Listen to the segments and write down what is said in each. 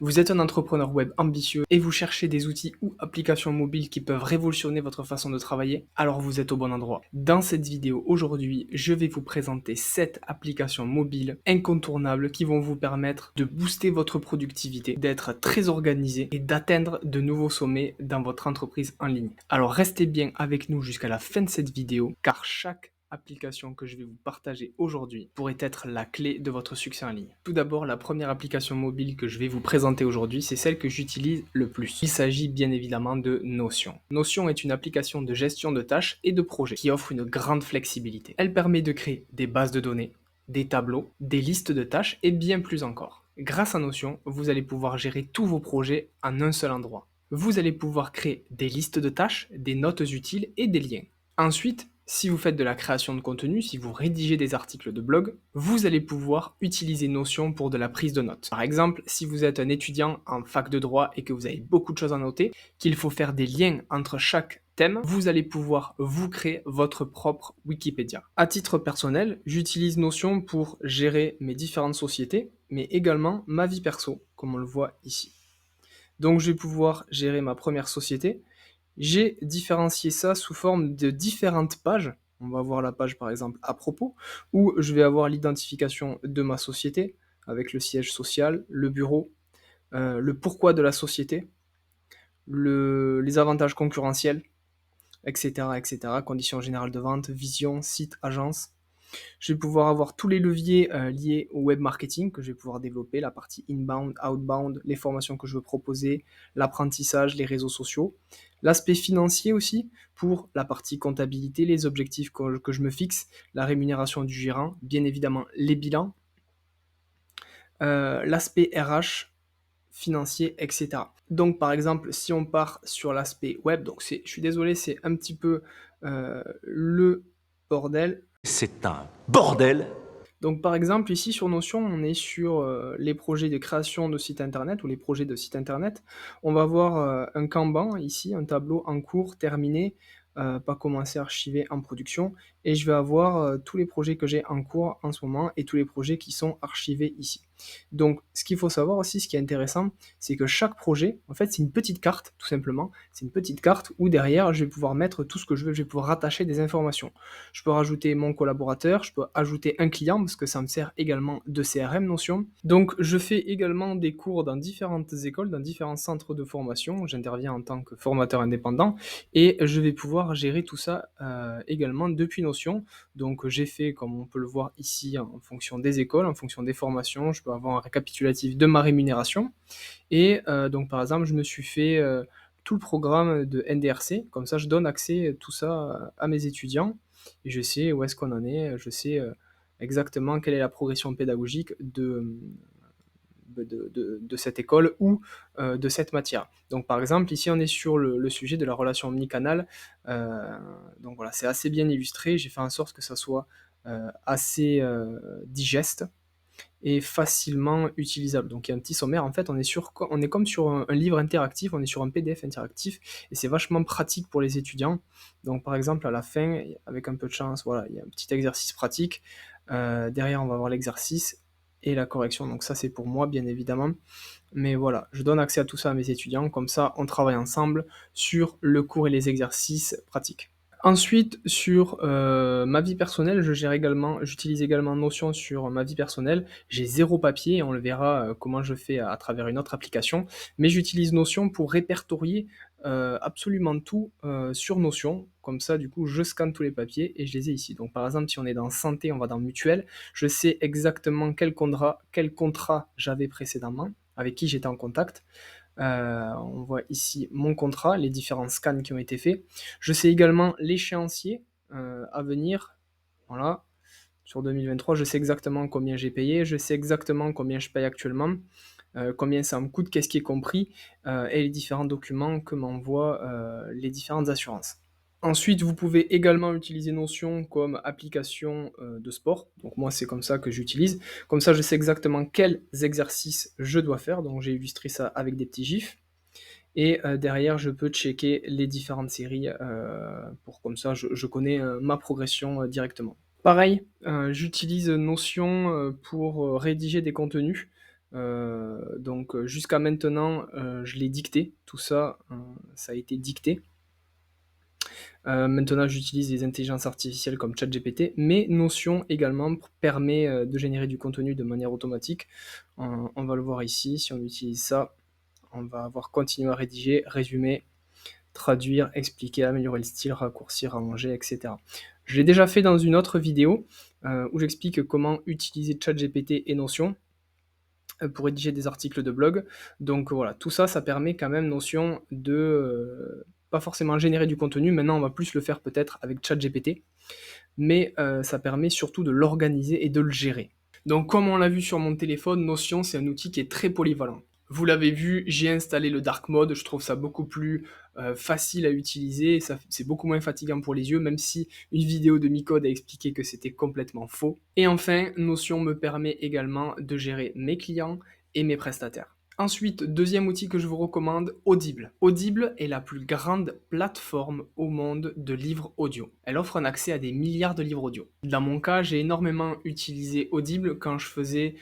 Vous êtes un entrepreneur web ambitieux et vous cherchez des outils ou applications mobiles qui peuvent révolutionner votre façon de travailler? Alors vous êtes au bon endroit. Dans cette vidéo aujourd'hui, je vais vous présenter 7 applications mobiles incontournables qui vont vous permettre de booster votre productivité, d'être très organisé et d'atteindre de nouveaux sommets dans votre entreprise en ligne. Alors restez bien avec nous jusqu'à la fin de cette vidéo car chaque application que je vais vous partager aujourd'hui pourrait être la clé de votre succès en ligne. Tout d'abord, la première application mobile que je vais vous présenter aujourd'hui, c'est celle que j'utilise le plus. Il s'agit bien évidemment de Notion. Notion est une application de gestion de tâches et de projets qui offre une grande flexibilité. Elle permet de créer des bases de données, des tableaux, des listes de tâches et bien plus encore. Grâce à Notion, vous allez pouvoir gérer tous vos projets en un seul endroit. Vous allez pouvoir créer des listes de tâches, des notes utiles et des liens. Ensuite, si vous faites de la création de contenu, si vous rédigez des articles de blog, vous allez pouvoir utiliser Notion pour de la prise de notes. Par exemple, si vous êtes un étudiant en fac de droit et que vous avez beaucoup de choses à noter, qu'il faut faire des liens entre chaque thème, vous allez pouvoir vous créer votre propre Wikipédia. À titre personnel, j'utilise Notion pour gérer mes différentes sociétés, mais également ma vie perso, comme on le voit ici. Donc je vais pouvoir gérer ma première société. J'ai différencié ça sous forme de différentes pages. On va voir la page par exemple à propos, où je vais avoir l'identification de ma société, avec le siège social, le bureau, le pourquoi de la société, les avantages concurrentiels, etc., etc., conditions générales de vente, vision, site, agence. Je vais pouvoir avoir tous les leviers liés au web marketing que je vais pouvoir développer, la partie inbound, outbound, les formations que je veux proposer, l'apprentissage, les réseaux sociaux. L'aspect financier aussi, pour la partie comptabilité, les objectifs que je me fixe, la rémunération du gérant, bien évidemment les bilans, l'aspect RH, financier, etc. Donc par exemple, si on part sur l'aspect web, donc je suis désolé, c'est un petit peu le bordel. C'est un bordel. Donc par exemple, ici sur Notion, on est sur les projets de création de site internet ou les projets de site internet. On va voir un Kanban ici, un tableau en cours, terminé, pas commencé, archivé, en production. Et je vais avoir tous les projets que j'ai en cours en ce moment et tous les projets qui sont archivés ici. Donc ce qu'il faut savoir aussi, ce qui est intéressant, c'est que chaque projet, en fait, c'est une petite carte, tout simplement. C'est une petite carte où derrière, je vais pouvoir mettre tout ce que je veux, je vais pouvoir rattacher des informations. Je peux rajouter mon collaborateur, je peux ajouter un client parce que ça me sert également de CRM Notion. Donc je fais également des cours dans différentes écoles, dans différents centres de formation. J'interviens en tant que formateur indépendant et je vais pouvoir gérer tout ça également depuis Notion. Donc j'ai fait, comme on peut le voir ici, en fonction des écoles, en fonction des formations, je peux avoir un récapitulatif de ma rémunération. Et donc par exemple, je me suis fait tout le programme de NDRC, comme ça je donne accès tout ça à mes étudiants et je sais où est-ce qu'on en est, je sais exactement quelle est la progression pédagogique de cette école ou de cette matière. Donc par exemple, ici on est sur le sujet de la relation omnicanal, donc voilà, c'est assez bien illustré, j'ai fait en sorte que ça soit assez digeste et facilement utilisable. Donc il y a un petit sommaire, en fait on est comme sur un livre interactif, on est sur un PDF interactif et c'est vachement pratique pour les étudiants. Donc par exemple à la fin, avec un peu de chance, voilà, il y a un petit exercice pratique. Derrière on va avoir l'exercice et la correction, donc ça c'est pour moi bien évidemment. Mais voilà, je donne accès à tout ça à mes étudiants, comme ça on travaille ensemble sur le cours et les exercices pratiques. Ensuite, sur ma vie personnelle, j'utilise également Notion sur ma vie personnelle. J'ai 0 papier et on le verra, comment je fais à travers une autre application. Mais j'utilise Notion pour répertorier, absolument tout, sur Notion. Comme ça, du coup, je scanne tous les papiers et je les ai ici. Donc par exemple, si on est dans santé, on va dans mutuelle, je sais exactement quel contrat j'avais précédemment, avec qui j'étais en contact. On voit ici mon contrat, les différents scans qui ont été faits. Je sais également l'échéancier à venir. Voilà. Sur 2023, je sais exactement combien j'ai payé, je sais exactement combien je paye actuellement, combien ça me coûte, qu'est-ce qui est compris, et les différents documents que m'envoient les différentes assurances. Ensuite, vous pouvez également utiliser Notion comme application de sport. Donc moi, c'est comme ça que j'utilise. Comme ça, je sais exactement quels exercices je dois faire. Donc j'ai illustré ça avec des petits gifs. Et derrière, je peux checker les différentes séries pour comme ça, je connais ma progression directement. Pareil, j'utilise Notion pour rédiger des contenus. Donc jusqu'à maintenant, je l'ai dicté, tout ça, ça a été dicté. Maintenant j'utilise les intelligences artificielles comme ChatGPT, mais Notion également permet, de générer du contenu de manière automatique. On va le voir ici, si on utilise ça, on va avoir continuer à rédiger, résumer, traduire, expliquer, améliorer le style, raccourcir, arranger, et cetera. Je l'ai déjà fait dans une autre vidéo, où j'explique comment utiliser ChatGPT et Notion, pour rédiger des articles de blog. Donc voilà, tout ça, ça permet quand même Notion de, pas forcément générer du contenu, maintenant on va plus le faire peut-être avec ChatGPT, mais ça permet surtout de l'organiser et de le gérer. Donc comme on l'a vu sur mon téléphone, Notion c'est un outil qui est très polyvalent. Vous l'avez vu, j'ai installé le dark mode, je trouve ça beaucoup plus facile à utiliser, c'est beaucoup moins fatigant pour les yeux, même si une vidéo de Micode a expliqué que c'était complètement faux. Et enfin, Notion me permet également de gérer mes clients et mes prestataires. Ensuite, deuxième outil que je vous recommande, Audible. Audible est la plus grande plateforme au monde de livres audio. Elle offre un accès à des milliards de livres audio. Dans mon cas, j'ai énormément utilisé Audible quand je faisais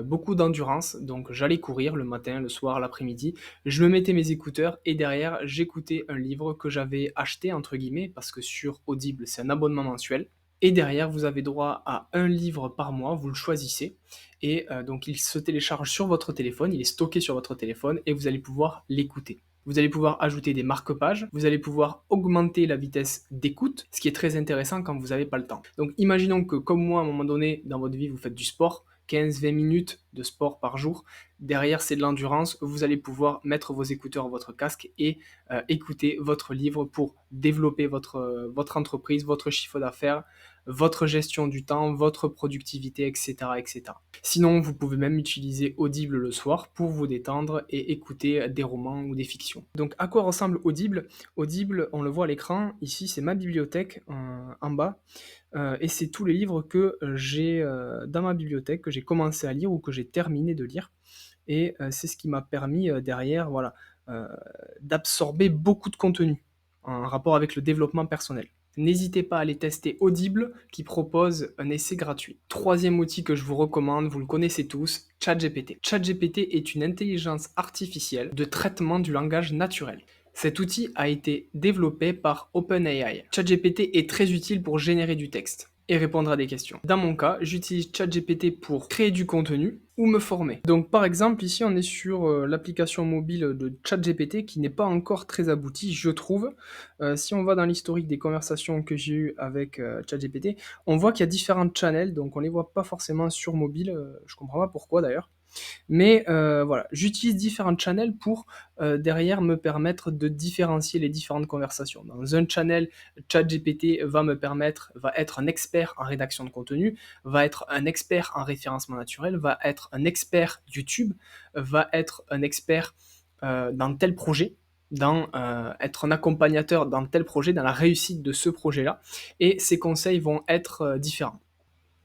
beaucoup d'endurance, donc j'allais courir le matin, le soir, l'après-midi, je me mettais mes écouteurs et derrière j'écoutais un livre que j'avais acheté entre guillemets, parce que sur Audible c'est un abonnement mensuel. Et derrière, vous avez droit à un livre par mois, vous le choisissez, et donc il se télécharge sur votre téléphone, il est stocké sur votre téléphone, et vous allez pouvoir l'écouter. Vous allez pouvoir ajouter des marque-pages, vous allez pouvoir augmenter la vitesse d'écoute, ce qui est très intéressant quand vous n'avez pas le temps. Donc imaginons que comme moi, à un moment donné, dans votre vie, vous faites du sport, 15-20 minutes de sport par jour. Derrière, c'est de l'endurance. Vous allez pouvoir mettre vos écouteurs, votre casque et écouter votre livre pour développer votre entreprise, votre chiffre d'affaires, votre gestion du temps, votre productivité, etc., etc. Sinon, vous pouvez même utiliser Audible le soir pour vous détendre et écouter des romans ou des fictions. Donc, à quoi ressemble Audible? Audible, on le voit à l'écran. Ici, c'est ma bibliothèque en bas. Et c'est tous les livres que j'ai dans ma bibliothèque, que j'ai commencé à lire ou que j'ai terminé de lire. Et c'est ce qui m'a permis derrière, voilà, d'absorber beaucoup de contenu en rapport avec le développement personnel. N'hésitez pas à aller tester Audible qui propose un essai gratuit. Troisième outil que je vous recommande, vous le connaissez tous, ChatGPT. ChatGPT est une intelligence artificielle de traitement du langage naturel. Cet outil a été développé par OpenAI. ChatGPT est très utile pour générer du texte et répondre à des questions. Dans mon cas, j'utilise ChatGPT pour créer du contenu ou me former. Donc par exemple, ici on est sur l'application mobile de ChatGPT qui n'est pas encore très aboutie, je trouve. Si on va dans l'historique des conversations que j'ai eues avec ChatGPT, on voit qu'il y a différents channels, donc on les voit pas forcément sur mobile, je comprends pas pourquoi d'ailleurs. Mais voilà, j'utilise différents channels pour derrière me permettre de différencier les différentes conversations. Dans un channel, ChatGPT va être un expert en rédaction de contenu, va être un expert en référencement naturel, va être un expert YouTube, va être un expert dans tel projet, être un accompagnateur dans tel projet, dans la réussite de ce projet-là, et ses conseils vont être différents.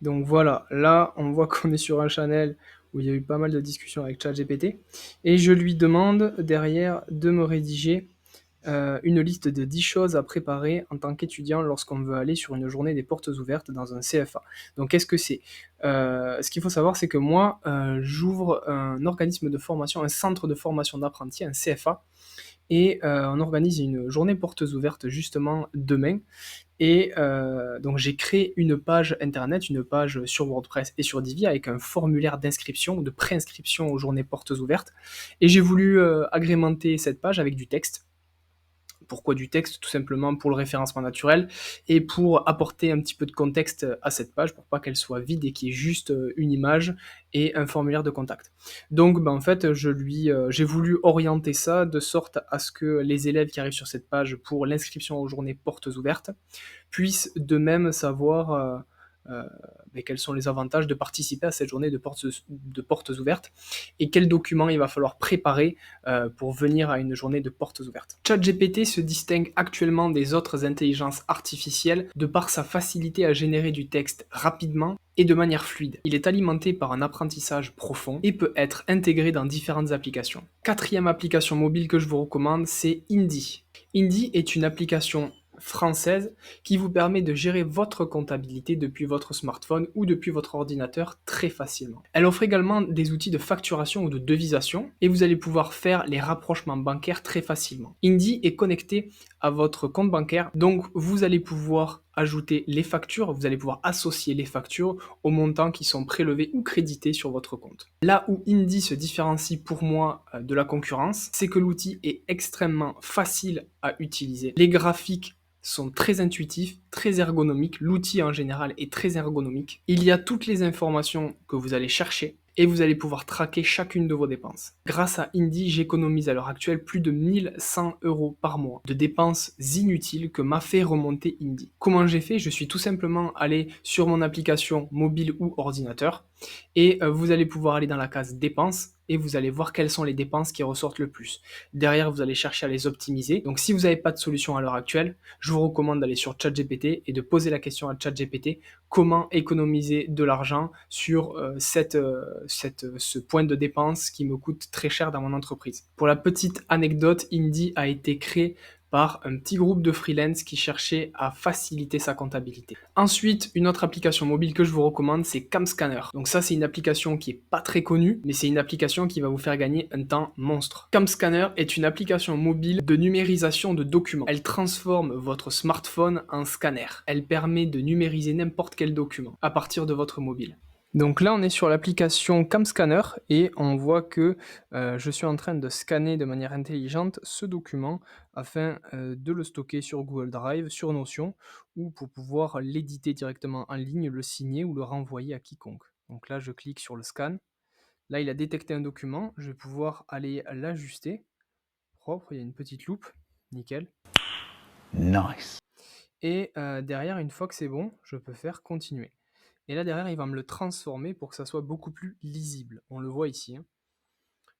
Donc voilà, là on voit qu'on est sur un channel où il y a eu pas mal de discussions avec ChatGPT, et je lui demande derrière de me rédiger une liste de 10 choses à préparer en tant qu'étudiant lorsqu'on veut aller sur une journée des portes ouvertes dans un CFA. Donc qu'est-ce que c'est? Ce qu'il faut savoir, c'est que moi, j'ouvre un organisme de formation, un centre de formation d'apprentis, un CFA, et on organise une journée portes ouvertes justement demain. Et donc j'ai créé une page internet, une page sur WordPress et sur Divi avec un formulaire d'inscription, de préinscription aux journées portes ouvertes. Et j'ai voulu agrémenter cette page avec du texte. Pourquoi du texte? Tout simplement pour le référencement naturel et pour apporter un petit peu de contexte à cette page pour pas qu'elle soit vide et qu'il y ait juste une image et un formulaire de contact. Donc en fait, j'ai voulu orienter ça de sorte à ce que les élèves qui arrivent sur cette page pour l'inscription aux journées portes ouvertes puissent de même savoir quels sont les avantages de participer à cette journée de portes ouvertes et quels documents il va falloir préparer pour venir à une journée de portes ouvertes. ChatGPT se distingue actuellement des autres intelligences artificielles de par sa facilité à générer du texte rapidement et de manière fluide. Il est alimenté par un apprentissage profond et peut être intégré dans différentes applications. Quatrième application mobile que je vous recommande, c'est Indie. Indie est une application française qui vous permet de gérer votre comptabilité depuis votre smartphone ou depuis votre ordinateur très facilement. Elle offre également des outils de facturation ou de devisation et vous allez pouvoir faire les rapprochements bancaires très facilement. Indy est connecté à votre compte bancaire, donc vous allez pouvoir ajouter les factures, vous allez pouvoir associer les factures aux montants qui sont prélevés ou crédités sur votre compte. Là où Indy se différencie pour moi de la concurrence, c'est que l'outil est extrêmement facile à utiliser. Les graphiques sont très intuitifs, très ergonomiques. L'outil en général est très ergonomique. Il y a toutes les informations que vous allez chercher et vous allez pouvoir traquer chacune de vos dépenses. Grâce à Indy, j'économise à l'heure actuelle plus de 1100 € par mois de dépenses inutiles que m'a fait remonter Indy. Comment j'ai fait? Je suis tout simplement allé sur mon application mobile ou ordinateur et vous allez pouvoir aller dans la case dépenses et vous allez voir quelles sont les dépenses qui ressortent le plus. Derrière, vous allez chercher à les optimiser. Donc si vous n'avez pas de solution à l'heure actuelle, je vous recommande d'aller sur ChatGPT et de poser la question à ChatGPT: comment économiser de l'argent sur ce point de dépense qui me coûte très cher dans mon entreprise. Pour la petite anecdote, Indy a été créé par un petit groupe de freelance qui cherchait à faciliter sa comptabilité. Ensuite, une autre application mobile que je vous recommande, c'est CamScanner. Donc ça, c'est une application qui est pas très connue, mais c'est une application qui va vous faire gagner un temps monstre. CamScanner est une application mobile de numérisation de documents. Elle transforme votre smartphone en scanner. Elle permet de numériser n'importe quel document à partir de votre mobile. Donc là, on est sur l'application CamScanner et on voit que je suis en train de scanner de manière intelligente ce document afin de le stocker sur Google Drive, sur Notion, ou pour pouvoir l'éditer directement en ligne, le signer ou le renvoyer à quiconque. Donc là, je clique sur le scan. Là, il a détecté un document. Je vais pouvoir aller l'ajuster. Propre, il y a une petite loupe. Nickel. Nice. Et derrière, une fois que c'est bon, je peux faire continuer. Et là, derrière, il va me le transformer pour que ça soit beaucoup plus lisible. On le voit ici, hein.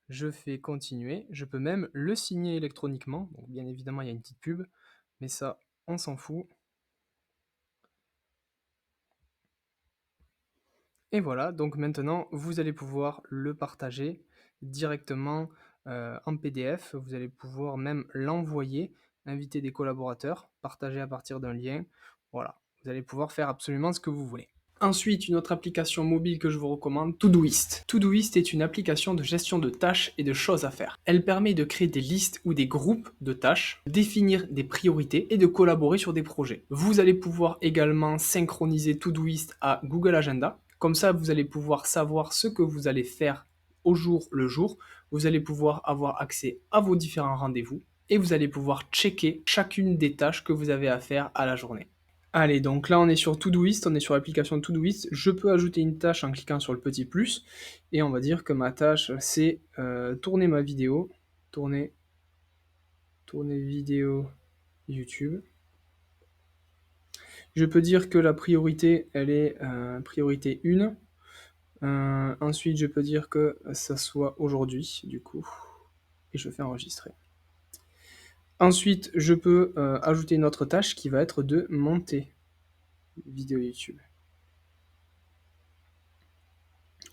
Je fais continuer. Je peux même le signer électroniquement. Donc, bien évidemment, il y a une petite pub, mais ça, on s'en fout. Et voilà, donc maintenant, vous allez pouvoir le partager directement en PDF. Vous allez pouvoir même l'envoyer, inviter des collaborateurs, partager à partir d'un lien. Voilà, vous allez pouvoir faire absolument ce que vous voulez. Ensuite, une autre application mobile que je vous recommande, Todoist. Todoist est une application de gestion de tâches et de choses à faire. Elle permet de créer des listes ou des groupes de tâches, définir des priorités et de collaborer sur des projets. Vous allez pouvoir également synchroniser Todoist à Google Agenda. Comme ça, vous allez pouvoir savoir ce que vous allez faire au jour le jour. Vous allez pouvoir avoir accès à vos différents rendez-vous et vous allez pouvoir checker chacune des tâches que vous avez à faire à la journée. Allez, donc là on est sur Todoist, on est sur l'application Todoist. Je peux ajouter une tâche en cliquant sur le petit plus. Et on va dire que ma tâche c'est tourner ma vidéo. Tourner vidéo YouTube. Je peux dire que la priorité, elle est priorité 1. Ensuite, je peux dire que ça soit aujourd'hui, du coup. Et je fais enregistrer. Ensuite, je peux ajouter une autre tâche qui va être de monter vidéo YouTube.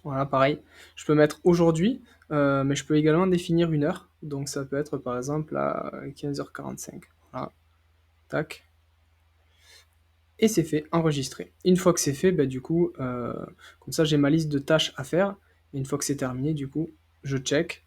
Voilà, pareil. Je peux mettre aujourd'hui, mais je peux également définir une heure. Donc ça peut être par exemple à 15h45. Voilà. Tac. Et c'est fait, enregistré. Une fois que c'est fait, bah, du coup, comme ça j'ai ma liste de tâches à faire. Et une fois que c'est terminé, du coup, je check.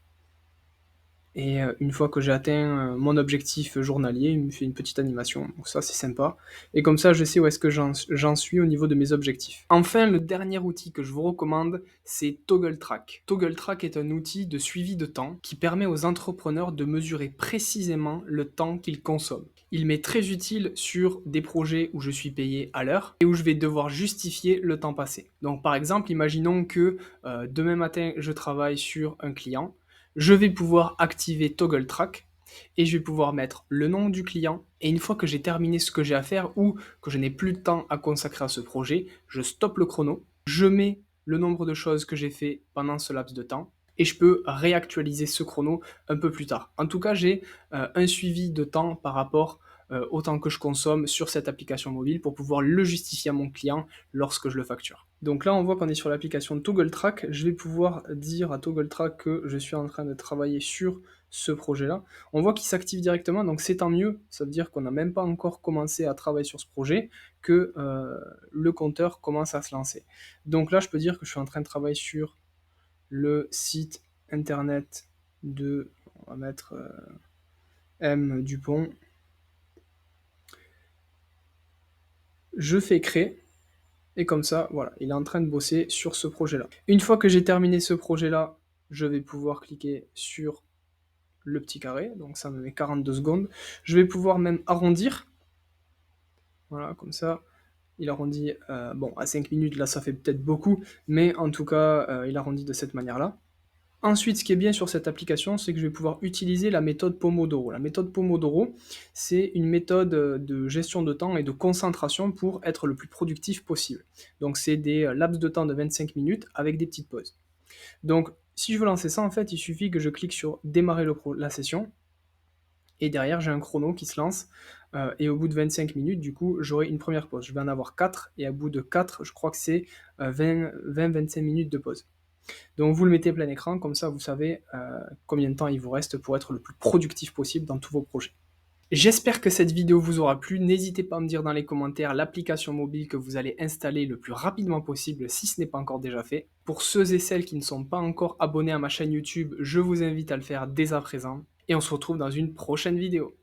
Et une fois que j'ai atteint mon objectif journalier, il me fait une petite animation. Donc ça, c'est sympa. Et comme ça, je sais où est-ce que j'en suis au niveau de mes objectifs. Enfin, le dernier outil que je vous recommande, c'est ToggleTrack. ToggleTrack est un outil de suivi de temps qui permet aux entrepreneurs de mesurer précisément le temps qu'ils consomment. Il m'est très utile sur des projets où je suis payé à l'heure et où je vais devoir justifier le temps passé. Donc par exemple, imaginons que demain matin, je travaille sur un client. Je vais pouvoir activer ToggleTrack et je vais pouvoir mettre le nom du client. Et une fois que j'ai terminé ce que j'ai à faire ou que je n'ai plus de temps à consacrer à ce projet, je stoppe le chrono, je mets le nombre de choses que j'ai fait pendant ce laps de temps et je peux réactualiser ce chrono un peu plus tard. En tout cas, j'ai un suivi de temps par rapport autant que je consomme sur cette application mobile pour pouvoir le justifier à mon client lorsque je le facture. Donc là, on voit qu'on est sur l'application ToggleTrack. Je vais pouvoir dire à ToggleTrack que je suis en train de travailler sur ce projet-là. On voit qu'il s'active directement, donc c'est tant mieux. Ça veut dire qu'on n'a même pas encore commencé à travailler sur ce projet, que le compteur commence à se lancer. Donc là, je peux dire que je suis en train de travailler sur le site internet de, on va mettre M Dupont. Je fais créer, et comme ça, voilà, il est en train de bosser sur ce projet-là. Une fois que j'ai terminé ce projet-là, je vais pouvoir cliquer sur le petit carré, donc ça me met 42 secondes. Je vais pouvoir même arrondir, voilà, comme ça, il arrondit, bon, à 5 minutes, là, ça fait peut-être beaucoup, mais en tout cas, il arrondit de cette manière-là. Ensuite, ce qui est bien sur cette application, c'est que je vais pouvoir utiliser la méthode Pomodoro. La méthode Pomodoro, c'est une méthode de gestion de temps et de concentration pour être le plus productif possible. Donc, c'est des laps de temps de 25 minutes avec des petites pauses. Donc, si je veux lancer ça, en fait, il suffit que je clique sur démarrer la session. Et derrière, j'ai un chrono qui se lance. Et au bout de 25 minutes, du coup, j'aurai une première pause. Je vais en avoir 4. Et au bout de 4, je crois que c'est 20-25 minutes de pause. Donc vous le mettez plein écran, comme ça vous savez combien de temps il vous reste pour être le plus productif possible dans tous vos projets. J'espère que cette vidéo vous aura plu. N'hésitez pas à me dire dans les commentaires l'application mobile que vous allez installer le plus rapidement possible si ce n'est pas encore déjà fait. Pour ceux et celles qui ne sont pas encore abonnés à ma chaîne YouTube, je vous invite à le faire dès à présent. Et on se retrouve dans une prochaine vidéo.